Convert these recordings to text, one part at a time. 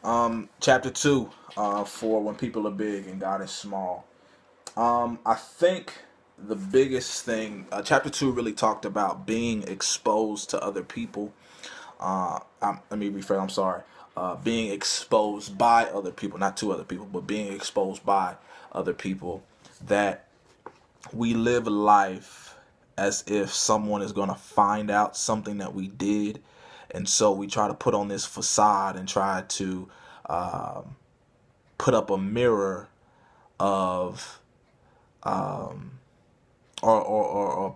Chapter 2, for when people are big and God is small. I think the biggest thing, chapter 2 really talked about being exposed to other people. Let me rephrase, I'm sorry. Being exposed by other people, not to other people, but being exposed by other people. That we live life as if someone is going to find out something that we did. And so we try to put on this facade and try to um, put up a mirror of or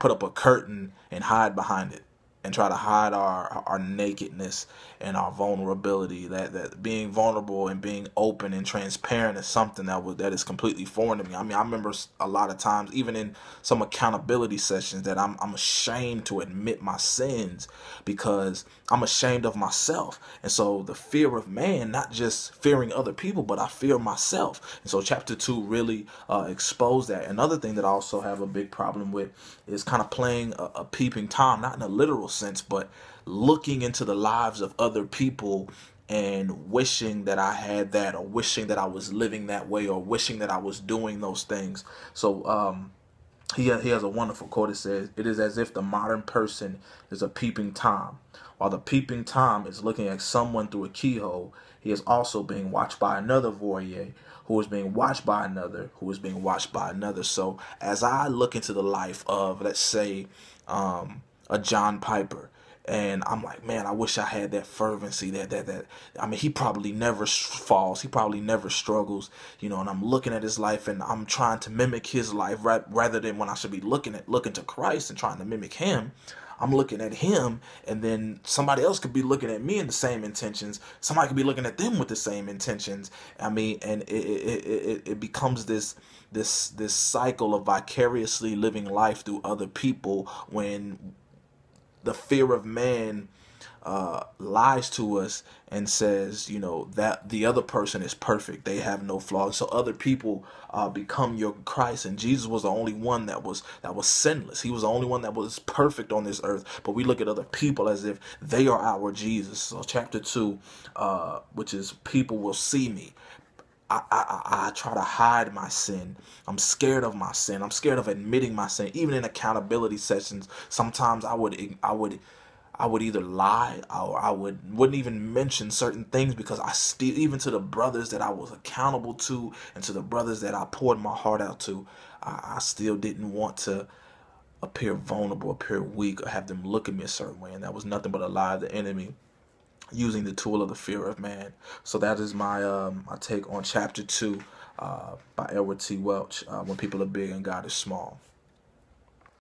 put up a curtain and hide behind it and try to hide our nakedness and our vulnerability. That being vulnerable and being open and transparent is something that is completely foreign to me. I mean, I remember a lot of times, even in some accountability sessions, that I'm ashamed to admit my sins because I'm ashamed of myself. And so the fear of man, not just fearing other people, but I fear myself. And so chapter 2 really exposed that. Another thing that I also have a big problem with is kind of playing a peeping Tom, not in a literal sense, but looking into the lives of other people and wishing that I had that, or wishing that I was living that way, or wishing that I was doing those things. So he has a wonderful quote. It says, "It is as if the modern person is a peeping Tom. While the peeping Tom is looking at someone through a keyhole, he is also being watched by another voyeur, who is being watched by another, who is being watched by another." So as I look into the life of, let's say, a John Piper, and I'm like, man, I wish I had that fervency. That I mean, he probably never falls. He probably never struggles. And I'm looking at his life, and I'm trying to mimic his life, rather than when I should be looking to Christ and trying to mimic him. I'm looking at him, and then somebody else could be looking at me in the same intentions. Somebody could be looking at them with the same intentions. I mean, and it becomes this cycle of vicariously living life through other people, when the fear of man lies to us and says, that the other person is perfect, they have no flaws. So other people become your Christ, and Jesus was the only one that was sinless. He was the only one that was perfect on this earth. But we look at other people as if they are our Jesus. So chapter 2, which is people will see me. I try to hide my sin. I'm scared of my sin. I'm scared of admitting my sin. Even in accountability sessions, sometimes I would either lie, or I wouldn't even mention certain things, because I still, even to the brothers that I was accountable to, and to the brothers that I poured my heart out to, I still didn't want to appear vulnerable, appear weak, or have them look at me a certain way. And that was nothing but a lie of the enemy, using the tool of the fear of man. So that is my take on chapter 2 by Edward T. Welch, when people are big and God is small.